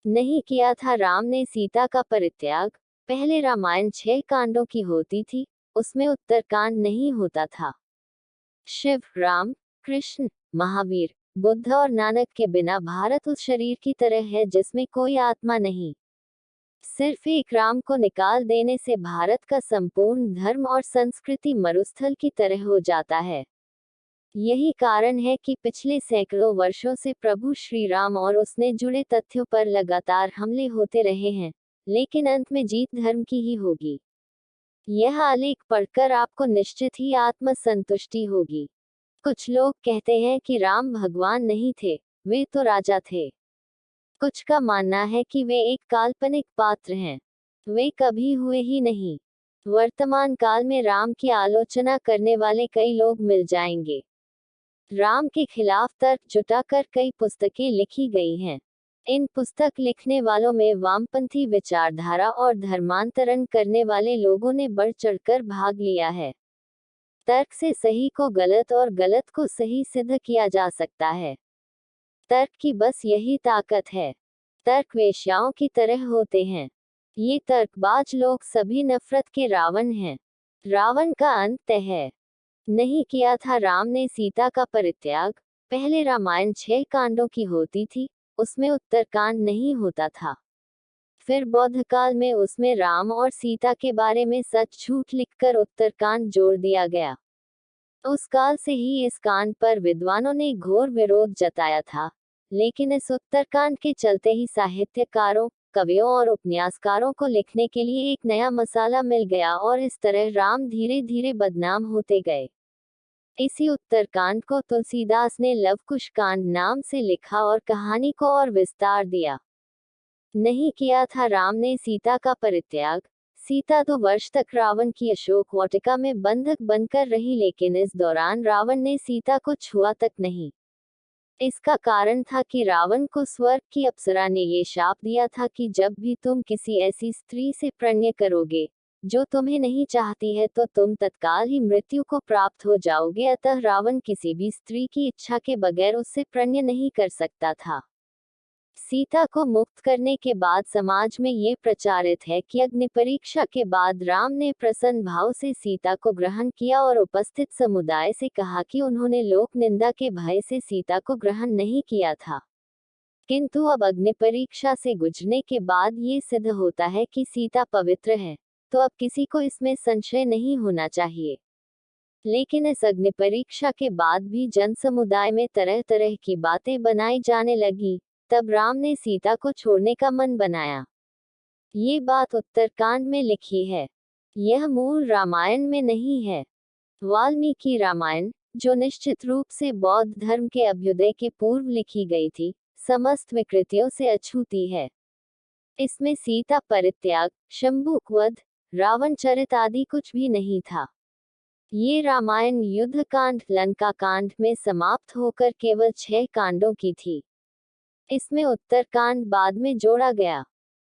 नहीं किया था राम ने सीता का परित्याग। पहले रामायण 6 कांडों की होती थी, उसमें उत्तरकांड नहीं होता था। शिव, राम, कृष्ण, महावीर, बुद्ध और नानक के बिना भारत उस शरीर की तरह है जिसमें कोई आत्मा नहीं। सिर्फ एक राम को निकाल देने से भारत का संपूर्ण धर्म और संस्कृति मरुस्थल की तरह हो जाता है। यही कारण है कि पिछले सैकड़ों वर्षों से प्रभु श्री राम और उसने जुड़े तथ्यों पर लगातार हमले होते रहे हैं, लेकिन अंत में जीत धर्म की ही होगी। यह आलेख पढ़कर आपको निश्चित ही आत्मसंतुष्टि होगी। कुछ लोग कहते हैं कि राम भगवान नहीं थे, वे तो राजा थे। कुछ का मानना है कि वे एक काल्पनिक पात्र हैं, वे कभी हुए ही नहीं। वर्तमान काल में राम की आलोचना करने वाले कई लोग मिल जाएंगे। राम के खिलाफ तर्क जुटाकर कई पुस्तकें लिखी गई हैं। इन पुस्तक लिखने वालों में वामपंथी विचारधारा और धर्मांतरण करने वाले लोगों ने बढ़ चढ़कर भाग लिया है। तर्क से सही को गलत और गलत को सही सिद्ध किया जा सकता है। तर्क की बस यही ताकत है। तर्क वेश्याओं की तरह होते हैं। ये तर्कबाज लोग सभी नफरत के रावण हैं। रावण का अंत है। नहीं किया था राम ने सीता का परित्याग। पहले रामायण 6 कांडों की होती थी, उसमें उत्तरकांड नहीं होता था। फिर बौद्ध काल में उसमें राम और सीता के बारे में सच झूठ लिखकर उत्तरकांड जोड़ दिया गया। उस काल से ही इस कांड पर विद्वानों ने घोर विरोध जताया था, लेकिन इस उत्तरकांड के चलते ही साहित्यकारों, कवियों और उपन्यासकारों को लिखने के लिए एक नया मसाला मिल गया और इस तरह राम धीरे धीरे बदनाम होते गए। इसी उत्तरकांड को तुलसीदास ने लवकुश कांड नाम से लिखा और कहानी को और विस्तार दिया। नहीं किया था राम ने सीता का परित्याग। सीता 2 वर्ष तक रावण की अशोक वाटिका में बंधक बनकर रही, लेकिन इस दौरान रावण ने सीता को छुआ तक नहीं। इसका कारण था कि रावण को स्वर्ग की अप्सरा ने ये शाप दिया था कि जब भी तुम किसी ऐसी स्त्री से प्रणय करोगे जो तुम्हें नहीं चाहती है तो तुम तत्काल ही मृत्यु को प्राप्त हो जाओगे। अतः रावण किसी भी स्त्री की इच्छा के बगैर उससे प्रणय नहीं कर सकता था। सीता को मुक्त करने के बाद समाज में ये प्रचारित है कि अग्नि परीक्षा के बाद राम ने प्रसन्न भाव से सीता को ग्रहण किया और उपस्थित समुदाय से कहा कि उन्होंने लोक निंदा के भय से सीता को ग्रहण नहीं किया था। किंतु अब अग्नि परीक्षा से गुजरने के बाद ये सिद्ध होता है कि सीता पवित्र है, तो अब किसी को इसमें संशय नहीं होना चाहिए। लेकिन इस अग्नि परीक्षा के बाद भी जन समुदाय में तरह तरह की बातें बनाई जाने लगी। तब राम ने सीता को छोड़ने का मन बनाया। ये बात उत्तरकांड में लिखी है, यह मूल रामायण में नहीं है। वाल्मीकि रामायण, जो निश्चित रूप से बौद्ध धर्म के अभ्युदय के पूर्व लिखी गई थी, समस्त विकृतियों से अछूती है। इसमें सीता परित्याग, शंभुक वध, रावण चरित आदि कुछ भी नहीं था। ये रामायण युद्धकांड, लंका कांड में समाप्त होकर केवल 6 कांडों की थी। इसमें उत्तरकांड बाद में जोड़ा गया।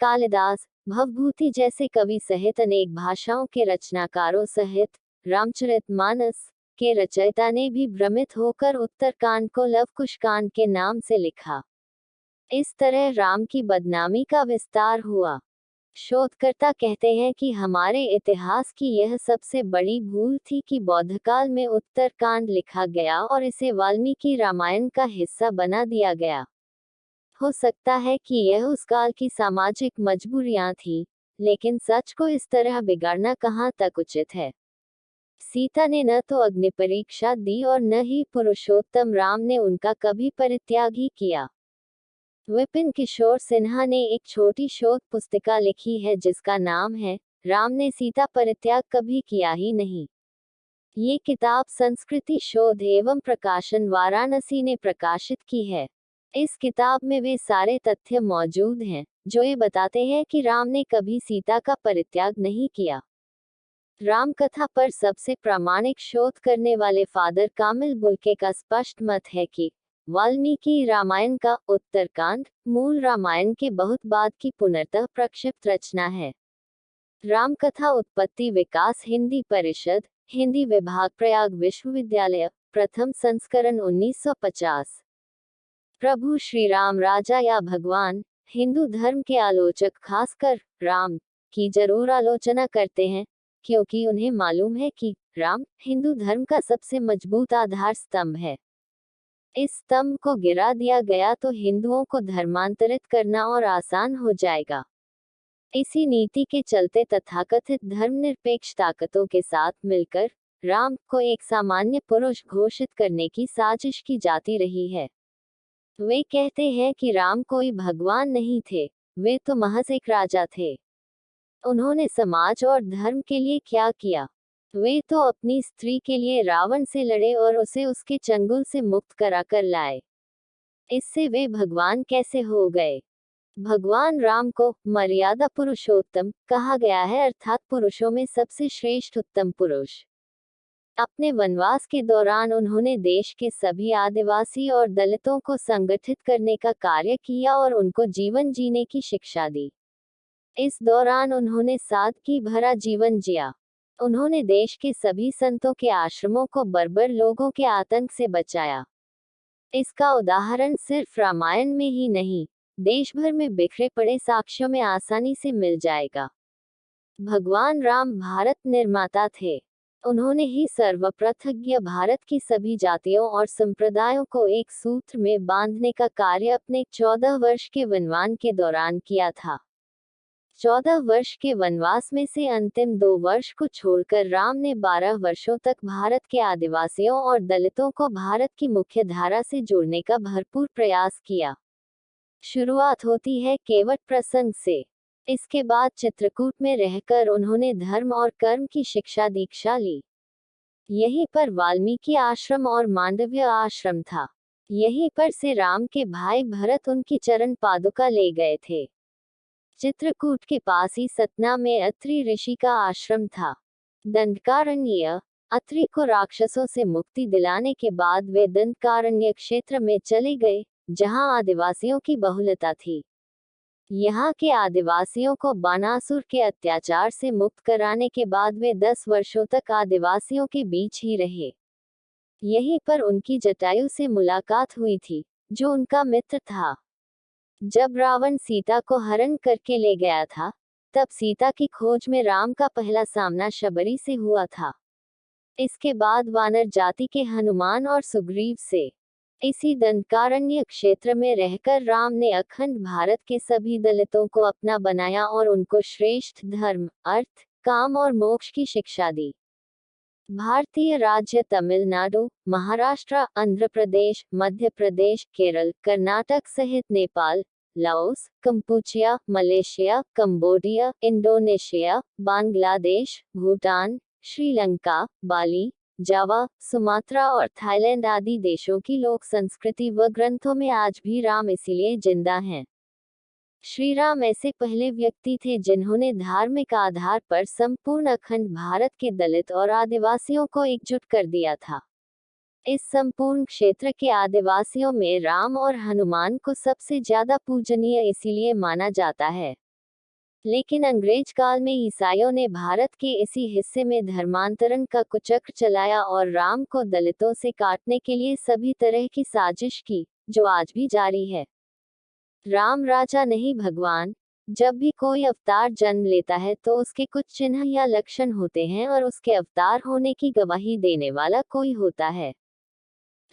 कालिदास, भवभूति जैसे कवि सहित अनेक भाषाओं के रचनाकारों सहित रामचरितमानस के रचयिता ने भी भ्रमित होकर उत्तरकांड को लवकुश कांड के नाम से लिखा। इस तरह राम की बदनामी का विस्तार हुआ। शोधकर्ता कहते हैं कि हमारे इतिहास की यह सबसे बड़ी भूल थी कि बौद्धकाल में उत्तरकांड लिखा गया और इसे वाल्मीकि रामायण का हिस्सा बना दिया गया। हो सकता है कि यह उस काल की सामाजिक मजबूरियां थी, लेकिन सच को इस तरह बिगाड़ना कहाँ तक उचित है। सीता ने न तो अग्नि परीक्षा दी और न ही पुरुषोत्तम राम ने उनका कभी परित्याग ही किया। विपिन किशोर सिन्हा ने एक छोटी शोध पुस्तिका लिखी है जिसका नाम है राम ने सीता परित्याग कभी किया ही नहीं। ये किताब संस्कृति शोध एवं प्रकाशन वाराणसी ने प्रकाशित की है। इस किताब में वे सारे तथ्य मौजूद हैं जो ये बताते हैं कि राम ने कभी सीता का परित्याग नहीं किया। राम कथा पर सबसे प्रामाणिक शोध करने वाले फादर कामिल बुल्के का स्पष्ट मत है कि वाल्मीकि रामायण का उत्तरकांड मूल रामायण के बहुत बाद की पुनर्तः प्रक्षिप्त रचना है। रामकथा उत्पत्ति विकास हिंदी परिषद, हिंदी विभाग, प्रयाग विश्वविद्यालय, प्रथम संस्करण 1950। प्रभु श्री राम राजा या भगवान, हिंदू धर्म के आलोचक खासकर राम की जरूर आलोचना करते हैं, क्योंकि उन्हें मालूम है कि राम हिंदू धर्म का सबसे मजबूत आधार स्तंभ है। इस स्तंभ को गिरा दिया गया तो हिंदुओं को धर्मांतरित करना और आसान हो जाएगा। इसी नीति के चलते तथाकथित धर्मनिरपेक्ष ताकतों के साथ मिलकर राम को एक सामान्य पुरुष घोषित करने की साजिश की जाती रही है। वे कहते हैं कि राम कोई भगवान नहीं थे, वे तो महज एक राजा थे। उन्होंने समाज और धर्म के लिए क्या किया? वे तो अपनी स्त्री के लिए रावण से लड़े और उसे उसके चंगुल से मुक्त कराकर लाए। इससे वे भगवान कैसे हो गए? भगवान राम को मर्यादा पुरुषोत्तम कहा गया है, अर्थात पुरुषों में सबसे श्रेष्ठ उत्तम पुरुष। अपने वनवास के दौरान उन्होंने देश के सभी आदिवासी और दलितों को संगठित करने का कार्य किया और उनको जीवन जीने की शिक्षा दी। इस दौरान उन्होंने सादगी भरा जीवन जिया। उन्होंने देश के सभी संतों के आश्रमों को बर्बर लोगों के आतंक से बचाया। इसका उदाहरण सिर्फ रामायण में ही नहीं, देश भर में बिखरे पड़े साक्ष्यों में आसानी से मिल जाएगा। भगवान राम भारत निर्माता थे। उन्होंने ही सर्वप्रथम भारत की सभी जातियों और संप्रदायों को एक सूत्र में बांधने का कार्य अपने 14 वर्ष के वनवास के दौरान किया था। 14 वर्ष के वनवास में से अंतिम 2 वर्ष को छोड़कर राम ने 12 वर्षों तक भारत के आदिवासियों और दलितों को भारत की मुख्य धारा से जोड़ने का भरपूर प्रयास किया। शुरुआत होती है केवट प्रसंग से। इसके बाद चित्रकूट में रहकर उन्होंने धर्म और कर्म की शिक्षा दीक्षा ली। यहीं पर वाल्मीकि आश्रम और मांडव्य आश्रम था। यहीं पर से राम के भाई भरत उनकी चरण पादुका ले गए थे। चित्रकूट के पास ही सतना में अत्रि ऋषि का आश्रम था। दंडकारण्य। अत्रि को राक्षसों से मुक्ति दिलाने के बाद वे दंडकारण्य क्षेत्र में चले गए, जहां आदिवासियों की बहुलता थी। यहाँ के आदिवासियों को बानासुर के अत्याचार से मुक्त कराने के बाद वे 10 वर्षों तक आदिवासियों के बीच ही रहे। यहीं पर उनकी जटायु से मुलाकात हुई थी, जो उनका मित्र था। जब रावण सीता को हरण करके ले गया था, तब सीता की खोज में राम का पहला सामना शबरी से हुआ था। इसके बाद वानर जाति के हनुमान और सुग्रीव से। इसी दंडकारण्य क्षेत्र में रहकर राम ने अखंड भारत के सभी दलितों को अपना बनाया और उनको श्रेष्ठ धर्म, अर्थ, काम और मोक्ष की शिक्षा दी। भारतीय राज्य तमिलनाडु, महाराष्ट्र, आंध्र प्रदेश, मध्य प्रदेश, केरल, कर्नाटक सहित Nepal, Laos, Kampuchea, Malaysia, Cambodia, Indonesia, Bangladesh, Bhutan, Sri Lanka, Bali, Java, Sumatra और थाईलैंड आदि देशों की लोक संस्कृति व ग्रंथों में आज भी राम इसीलिए जिंदा हैं। श्री राम ऐसे पहले व्यक्ति थे जिन्होंने धार्मिक आधार पर संपूर्ण अखंड भारत के दलित और आदिवासियों को एकजुट कर दिया था। इस संपूर्ण क्षेत्र के आदिवासियों में राम और हनुमान को सबसे ज्यादा पूजनीय इसीलिए माना जाता है। लेकिन अंग्रेज काल में ईसाइयों ने भारत के इसी हिस्से में धर्मांतरण का कुचक्र चलाया और राम को दलितों से काटने के लिए सभी तरह की साजिश की, जो आज भी जारी है। राम राजा नहीं भगवान। जब भी कोई अवतार जन्म लेता है तो उसके कुछ चिन्ह या लक्षण होते हैं और उसके अवतार होने की गवाही देने वाला कोई होता है।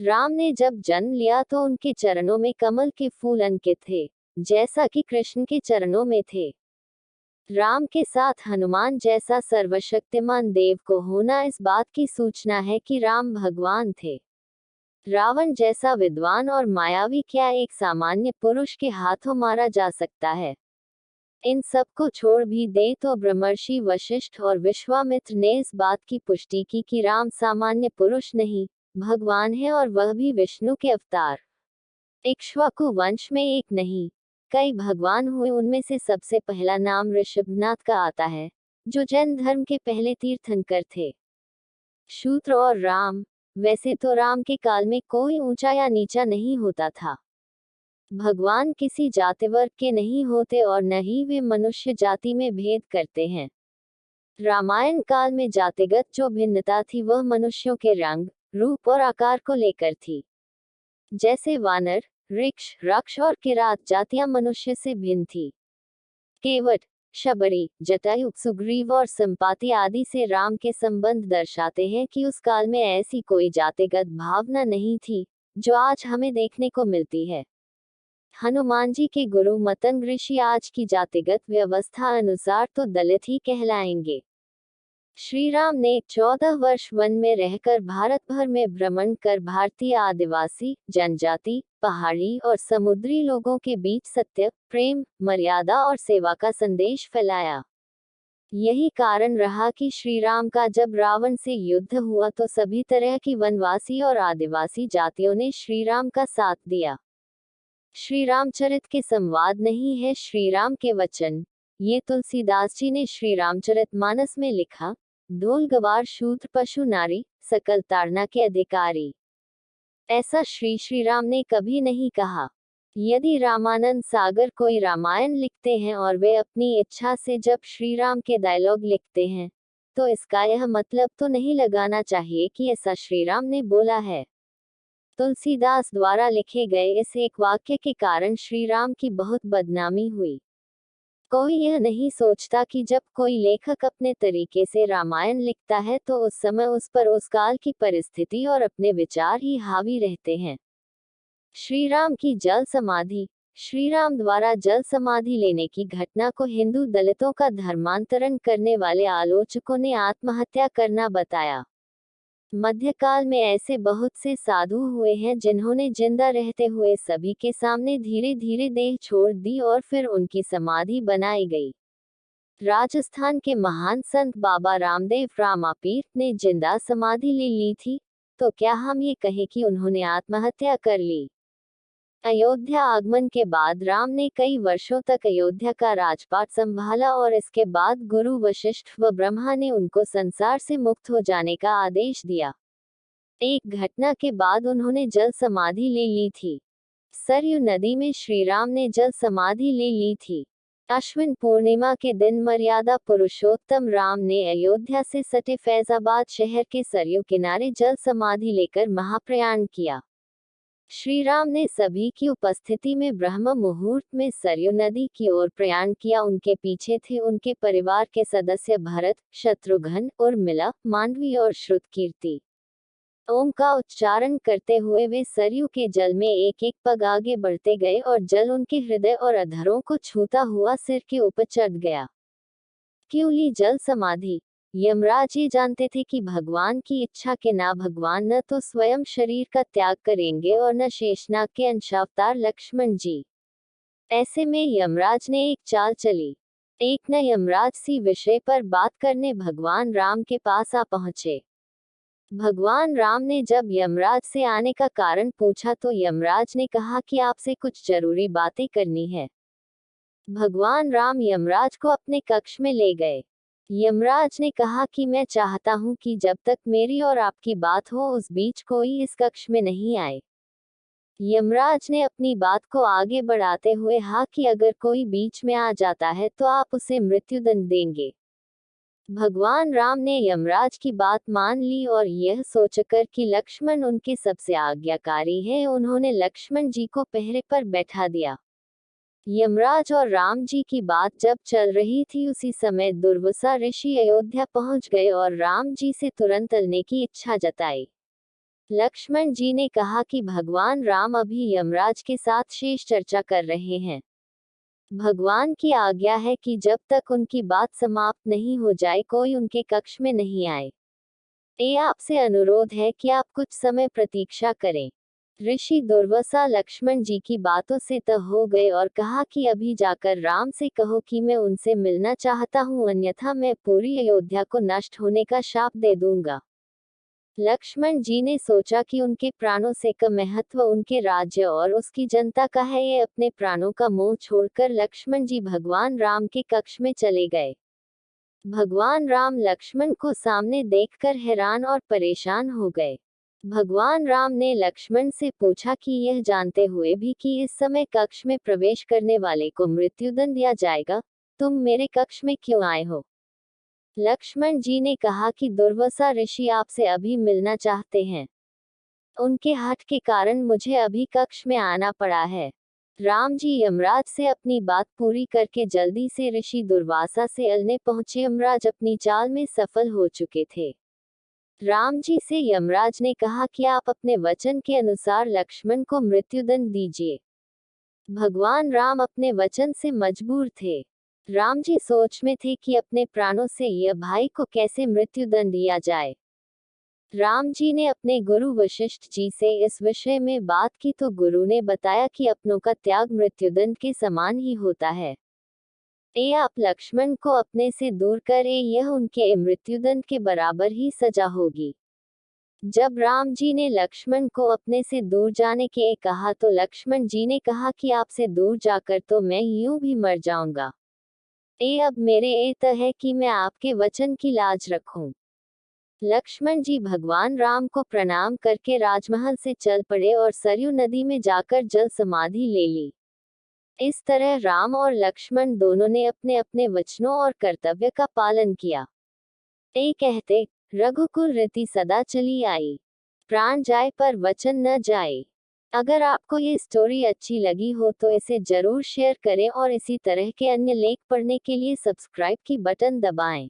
राम ने जब जन्म लिया तो उनके चरणों में कमल के फूल अंकित थे, जैसा कि कृष्ण के चरणों में थे। राम के साथ हनुमान जैसा सर्वशक्तिमान देव को होना इस बात की सूचना है कि राम भगवान थे। रावण जैसा विद्वान और मायावी क्या एक सामान्य पुरुष के हाथों मारा जा सकता है? इन सब को छोड़ भी दे तो ब्रह्मर्षि वशिष्ठ और विश्वामित्र ने इस बात की पुष्टि की कि राम सामान्य पुरुष नहीं, भगवान है, और वह भी विष्णु के अवतार। इक्ष्वाकु वंश में एक नहीं, कई भगवान हुए। उनमें से सबसे पहला नाम ऋषभनाथ का आता है, जो जैन धर्म के पहले तीर्थंकर थे। शूद्र और राम। वैसे तो राम के काल में कोई ऊंचा या नीचा नहीं होता था। भगवान किसी जाति वर्ग के नहीं होते और न ही वे मनुष्य जाति में भेद करते हैं। रामायण काल में जातिगत जो भिन्नता थी वह मनुष्यों के रंग, रूप और आकार को लेकर थी। जैसे वानर, ऋक्ष, रक्ष और किरात जातियां मनुष्य से भिन्न थी। केवट, शबरी, जटायु, सुग्रीव और संपाति आदि से राम के संबंध दर्शाते हैं कि उस काल में ऐसी कोई जातिगत भावना नहीं थी जो आज हमें देखने को मिलती है। हनुमान जी के गुरु मतंग ऋषि आज की जातिगत व्यवस्था अनुसार तो दलित ही कहलाएंगे। श्री राम ने 14 वर्ष वन में रहकर भारत भर में भ्रमण कर भारतीय आदिवासी, जनजाति, पहाड़ी और समुद्री लोगों के बीच सत्य, प्रेम, मर्यादा और सेवा का संदेश फैलाया। यही कारण रहा कि श्री राम का जब रावण से युद्ध हुआ तो सभी तरह की वनवासी और आदिवासी जातियों ने श्री राम का साथ दिया। श्री रामचरित के संवाद नहीं है श्री राम के वचन, ये तुलसीदास जी ने श्री रामचरित मानस में लिखा। ढोल गवार शूद्र पशु नारी, सकल ताड़ना के अधिकारी। ऐसा श्री राम ने कभी नहीं कहा। यदि रामानंद सागर कोई रामायण लिखते हैं और वे अपनी इच्छा से जब श्री राम के डायलॉग लिखते हैं, तो इसका यह मतलब तो नहीं लगाना चाहिए कि ऐसा श्री राम ने बोला है। तुलसीदास द्वारा लिखे गए इस एक वाक्य के कारण श्री राम की बहुत बदनामी हुई। कोई यह नहीं सोचता कि जब कोई लेखक अपने तरीके से रामायण लिखता है तो उस समय उस पर उस काल की परिस्थिति और अपने विचार ही हावी रहते हैं। श्री राम की जल समाधि। श्री राम द्वारा जल समाधि लेने की घटना को हिंदू दलितों का धर्मांतरण करने वाले आलोचकों ने आत्महत्या करना बताया। मध्यकाल में ऐसे बहुत से साधु हुए हैं जिन्होंने जिंदा रहते हुए सभी के सामने धीरे धीरे देह छोड़ दी और फिर उनकी समाधि बनाई गई। राजस्थान के महान संत बाबा रामदेव रामापीर ने जिंदा समाधि ले ली थी, तो क्या हम ये कहें कि उन्होंने आत्महत्या कर ली? अयोध्या आगमन के बाद राम ने कई वर्षों तक अयोध्या का राजपाट संभाला और इसके बाद गुरु वशिष्ठ व ब्रह्मा ने उनको संसार से मुक्त हो जाने का आदेश दिया। एक घटना के बाद उन्होंने जल समाधि ले ली थी। सरयू नदी में श्री राम ने जल समाधि ले ली थी। अश्विन पूर्णिमा के दिन मर्यादा पुरुषोत्तम राम ने अयोध्या से सटे फैजाबाद शहर के सरयू किनारे जल समाधि लेकर महाप्रयाण किया। श्री राम ने सभी की उपस्थिति में ब्रह्म मुहूर्त में सरयू नदी की ओर प्रयाण किया। उनके पीछे थे उनके परिवार के सदस्य भरत, शत्रुघ्न, उर्मिला, मांडवी और श्रुतकीर्ति। ओम का उच्चारण करते हुए वे सरयू के जल में एक एक पग आगे बढ़ते गए और जल उनके हृदय और अधरों को छूता हुआ सिर के ऊपर चढ़ गया। क्यों ली जल समाधि? यमराज ये जानते थे कि भगवान की इच्छा के ना भगवान न तो स्वयं शरीर का त्याग करेंगे और न शेषनाग के अंशावतार लक्ष्मण जी। ऐसे में यमराज ने एक चाल चली। एक न यमराज सी विषय पर बात करने भगवान राम के पास आ पहुंचे। भगवान राम ने जब यमराज से आने का कारण पूछा तो यमराज ने कहा कि आपसे कुछ जरूरी बातें करनी है। भगवान राम यमराज को अपने कक्ष में ले गए। यमराज ने कहा कि मैं चाहता हूं कि जब तक मेरी और आपकी बात हो उस बीच कोई इस कक्ष में नहीं आए। यमराज ने अपनी बात को आगे बढ़ाते हुए कहा कि अगर कोई बीच में आ जाता है तो आप उसे मृत्युदंड देंगे। भगवान राम ने यमराज की बात मान ली और यह सोचकर कि लक्ष्मण उनके सबसे आज्ञाकारी हैं, उन्होंने लक्ष्मण जी को पहरे पर बैठा दिया। यमराज और राम जी की बात जब चल रही थी उसी समय दुर्वासा ऋषि अयोध्या पहुंच गए और राम जी से तुरंत मिलने की इच्छा जताई। लक्ष्मण जी ने कहा कि भगवान राम अभी यमराज के साथ शेष चर्चा कर रहे हैं। भगवान की आज्ञा है कि जब तक उनकी बात समाप्त नहीं हो जाए कोई उनके कक्ष में नहीं आए। ये आपसे अनुरोध है कि आप कुछ समय प्रतीक्षा करें। ऋषि दुर्वासा लक्ष्मण जी की बातों से तह हो गए और कहा कि अभी जाकर राम से कहो कि मैं उनसे मिलना चाहता हूँ, अन्यथा मैं पूरी अयोध्या को नष्ट होने का शाप दे दूंगा। लक्ष्मण जी ने सोचा कि उनके प्राणों से कम महत्व उनके राज्य और उसकी जनता का है। ये अपने प्राणों का मोह छोड़कर लक्ष्मण जी भगवान राम के कक्ष में चले गए। भगवान राम लक्ष्मण को सामने देखकर हैरान और परेशान हो गए। भगवान राम ने लक्ष्मण से पूछा कि यह जानते हुए भी कि इस समय कक्ष में प्रवेश करने वाले को मृत्युदंड दिया जाएगा, तुम मेरे कक्ष में क्यों आए हो? लक्ष्मण जी ने कहा कि दुर्वासा ऋषि आपसे अभी मिलना चाहते हैं। उनके हठ के कारण मुझे अभी कक्ष में आना पड़ा है। राम जी यमराज से अपनी बात पूरी करके जल्दी से ऋषि दुर्वासा से अलने पहुंचे। यमराज अपनी चाल में सफल हो चुके थे। राम जी से यमराज ने कहा कि आप अपने वचन के अनुसार लक्ष्मण को मृत्युदंड दीजिए। भगवान राम अपने वचन से मजबूर थे। राम जी सोच में थे कि अपने प्राणों से यह भाई को कैसे मृत्युदंड दिया जाए। राम जी ने अपने गुरु वशिष्ठ जी से इस विषय में बात की तो गुरु ने बताया कि अपनों का त्याग मृत्युदंड के समान ही होता है। आप लक्ष्मण को अपने से दूर करें, यह उनके मृत्युदंड के बराबर ही सजा होगी। जब राम जी ने लक्ष्मण को अपने से दूर जाने के कहा तो लक्ष्मण जी ने कहा कि आपसे दूर जाकर तो मैं यूं भी मर जाऊंगा। अब मेरे तय है कि मैं आपके वचन की लाज रखूं। लक्ष्मण जी भगवान राम को प्रणाम करके राजमहल से चल पड़े और सरयू नदी में जाकर जल समाधि ले ली। इस तरह राम और लक्ष्मण दोनों ने अपने अपने वचनों और कर्तव्य का पालन किया। कहते रघुकुल रीति सदा चली आई, प्राण जाए पर वचन न जाए। अगर आपको ये स्टोरी अच्छी लगी हो तो इसे जरूर शेयर करें और इसी तरह के अन्य लेख पढ़ने के लिए सब्सक्राइब की बटन दबाएं।